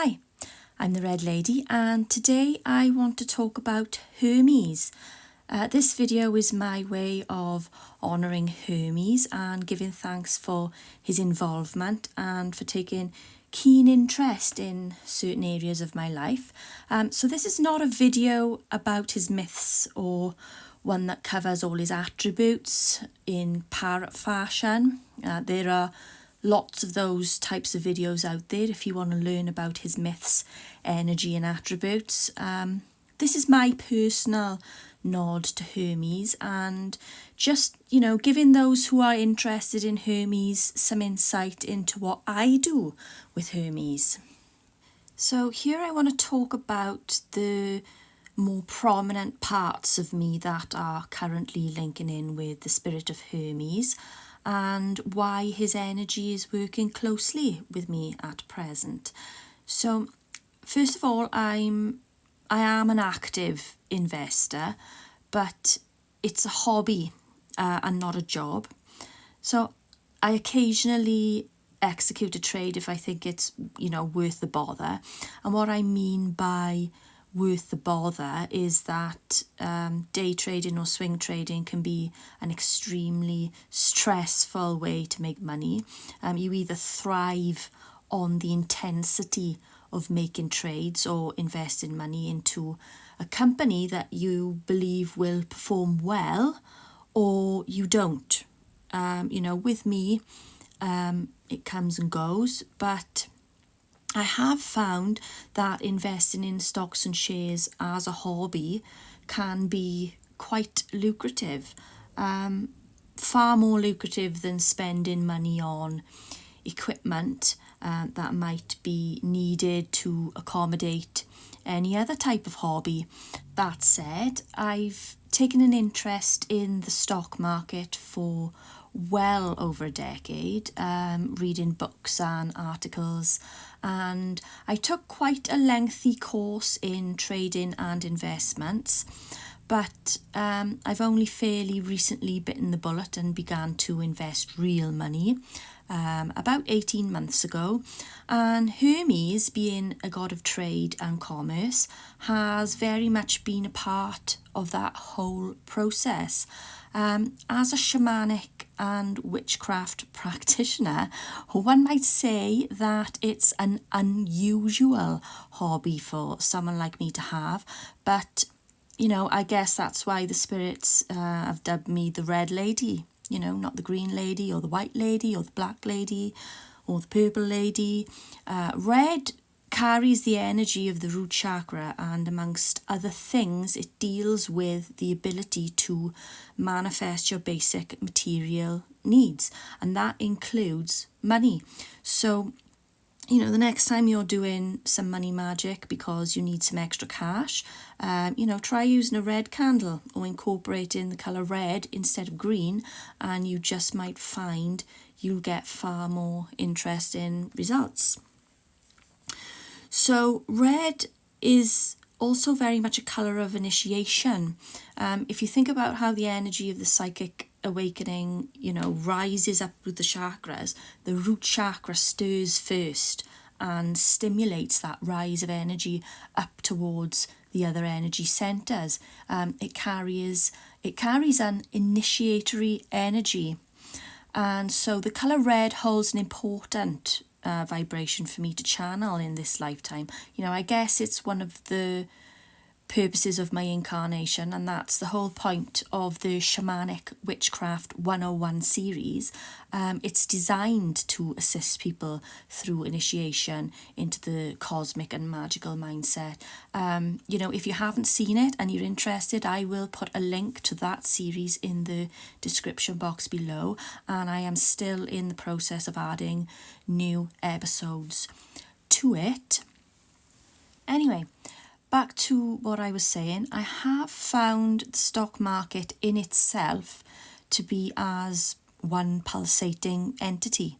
Hi, I'm the Red Lady and today I want to talk about Hermes. This video is my way of honouring Hermes and giving thanks for his involvement and for taking keen interest in certain areas of my life. So this is not a video about his myths or one that covers all his attributes in parrot fashion. There are lots of those types of videos out there if you want to learn about his myths, energy and attributes. This is my personal nod to Hermes and just, giving those who are interested in Hermes some insight into what I do with Hermes. So here I want to talk about the more prominent parts of me that are currently linking in with the spirit of Hermes and why his energy is working closely with me at present. So first of all, I am an active investor, but it's a hobby and not a job. So I occasionally execute a trade if I think it's, worth the bother. And what I mean by worth the bother is that day trading or swing trading can be an extremely stressful way to make money. You either thrive on the intensity of making trades or investing money into a company that you believe will perform well, or you don't. With me, it comes and goes, but I have found that investing in stocks and shares as a hobby can be quite lucrative, far more lucrative than spending money on equipment that might be needed to accommodate any other type of hobby. That said, I've taken an interest in the stock market for well over a decade, reading books and articles, and I took quite a lengthy course in trading and investments, but I've only fairly recently bitten the bullet and began to invest real money about 18 months ago. And Hermes, being a god of trade and commerce, has very much been a part of that whole process. As a shamanic and witchcraft practitioner, one might say that it's an unusual hobby for someone like me to have, but I guess that's why the spirits have dubbed me the Red Lady, not the Green Lady or the White Lady or the Black Lady or the Purple Lady. Red carries the energy of the root chakra, and amongst other things, it deals with the ability to manifest your basic material needs, and that includes money. So the next time you're doing some money magic because you need some extra cash, try using a red candle or incorporating the colour red instead of green, and you just might find you'll get far more interesting results. So red is also very much a colour of initiation. If you think about how the energy of the psychic awakening, rises up with the chakras, the root chakra stirs first and stimulates that rise of energy up towards the other energy centres. It carries an initiatory energy. And so the colour red holds an important vibration for me to channel in this lifetime. I guess it's one of the purposes of my incarnation, and that's the whole point of the Shamanic Witchcraft 101 series. It's designed to assist people through initiation into the cosmic and magical mindset. If you haven't seen it and you're interested, I will put a link to that series in the description box below, and I am still in the process of adding new episodes to it. Anyway, back to what I was saying, I have found the stock market in itself to be as one pulsating entity.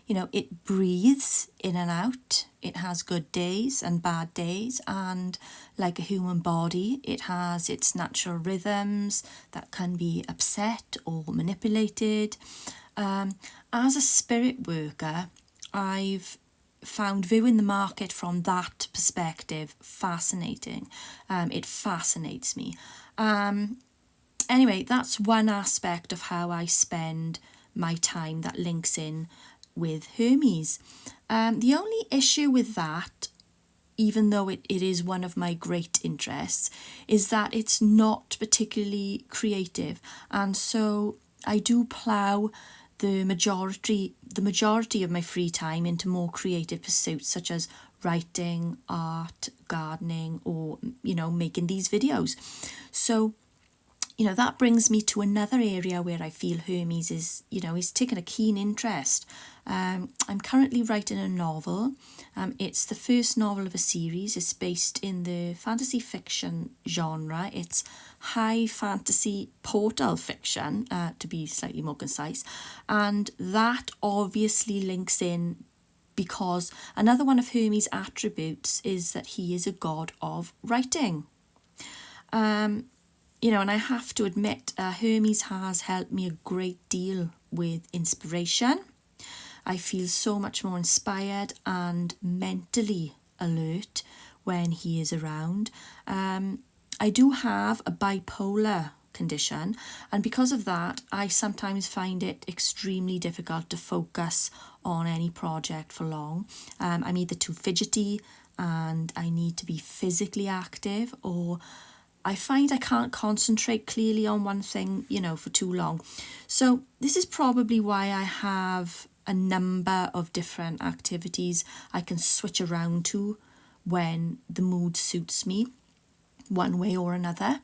It breathes in and out. It has good days and bad days, and like a human body, it has its natural rhythms that can be upset or manipulated. As a spirit worker, I've found viewing the market from that perspective fascinating. It fascinates me. Anyway, that's one aspect of how I spend my time that links in with Hermes. The only issue with that, even though it is one of my great interests, is that it's not particularly creative. And so I do plough the majority of my free time into more creative pursuits, such as writing, art, gardening, or, making these videos. So, that brings me to another area where I feel Hermes is, he's taken a keen interest. I'm currently writing a novel. It's the first novel of a series. It's based in the fantasy fiction genre. It's high fantasy portal fiction, to be slightly more concise. And that obviously links in because another one of Hermes' attributes is that he is a god of writing. And I have to admit, Hermes has helped me a great deal with inspiration. I feel so much more inspired and mentally alert when he is around. I do have a bipolar condition, and because of that, I sometimes find it extremely difficult to focus on any project for long. I'm either too fidgety and I need to be physically active, or I find I can't concentrate clearly on one thing, for too long. So this is probably why I have a number of different activities I can switch around to when the mood suits me, one way or another.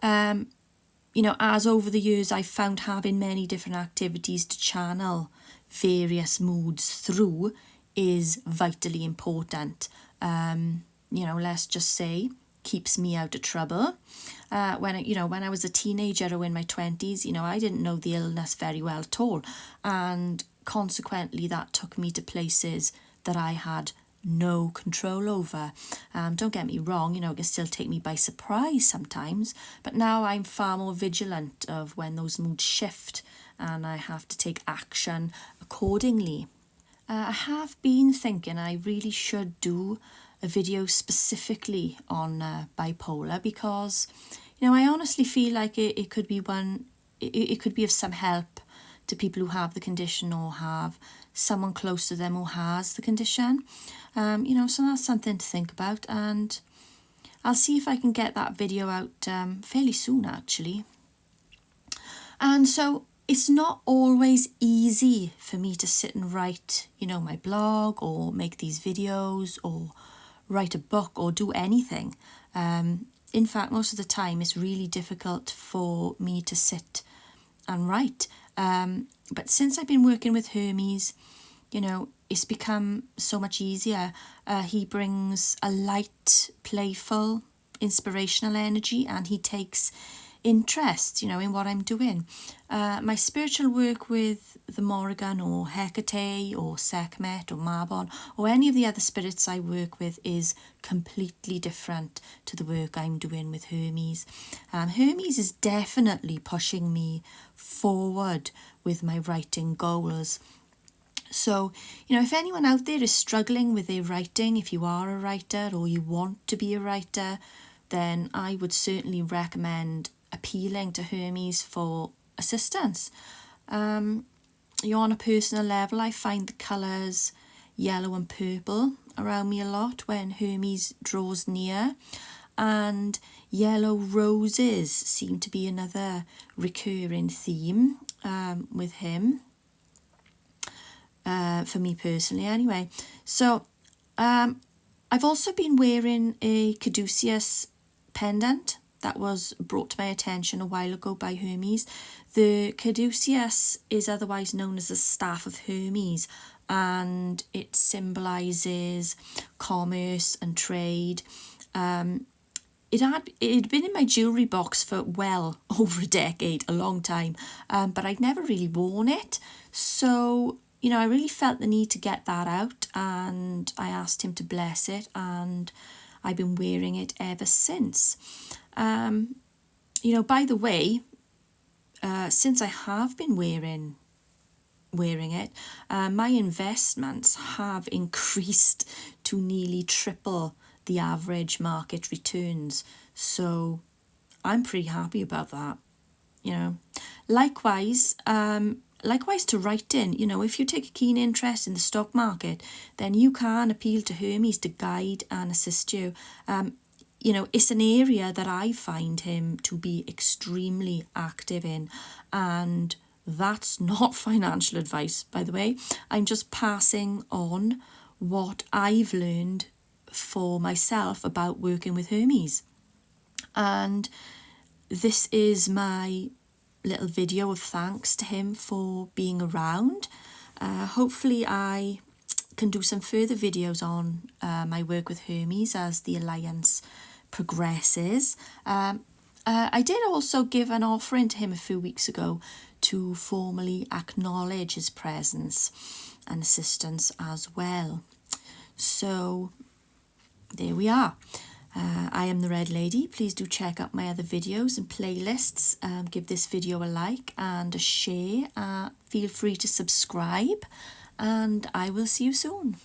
As over the years, I've found having many different activities to channel various moods through is vitally important. Let's just say, keeps me out of trouble. When I was a teenager or in my 20s, I didn't know the illness very well at all, and consequently that took me to places that I had no control over. Don't get me wrong, it can still take me by surprise sometimes, but now I'm far more vigilant of when those moods shift and I have to take action accordingly. I have been thinking I really should do a video specifically on bipolar, because I honestly feel like it could be it could be of some help to people who have the condition or have someone close to them who has the condition. So that's something to think about, and I'll see if I can get that video out fairly soon, actually. And so it's not always easy for me to sit and write, my blog or make these videos or write a book or do anything. In fact, most of the time it's really difficult for me to sit and write. But since I've been working with Hermes, it's become so much easier. He brings a light, playful, inspirational energy, and he takes interest, in what I'm doing. My spiritual work with the Morrigan or Hecate or Sekhmet or Mabon or any of the other spirits I work with is completely different to the work I'm doing with Hermes. Hermes is definitely pushing me forward with my writing goals. So, if anyone out there is struggling with their writing, if you are a writer or you want to be a writer, then I would certainly recommend appealing to Hermes for assistance. On a personal level, I find the colours yellow and purple around me a lot when Hermes draws near, and yellow roses seem to be another recurring theme with him, for me personally anyway. So I've also been wearing a caduceus pendant that was brought to my attention a while ago by Hermes. The caduceus is otherwise known as the staff of Hermes, and it symbolises commerce and trade. It had been in my jewellery box for well over a decade, a long time, but I'd never really worn it. So, I really felt the need to get that out, and I asked him to bless it, and I've been wearing it ever since. By the way, since I have been wearing wearing it. My investments have increased to nearly triple the average market returns, so I'm pretty happy about that, you know. Likewise to writing, you know, if you take a keen interest in the stock market, then you can appeal to Hermes to guide and assist you. You know, it's an area that I find him to be extremely active in, and that's not financial advice, by the way. I'm just passing on what I've learned for myself about working with Hermes. And this is my little video of thanks to him for being around. Hopefully I can do some further videos on my work with Hermes as the alliance progresses. I did also give an offering to him a few weeks ago to formally acknowledge his presence and assistance as well. So there we are. I am the Red Lady. Please do check out my other videos and playlists. Give this video a like and a share. Feel free to subscribe, and I will see you soon.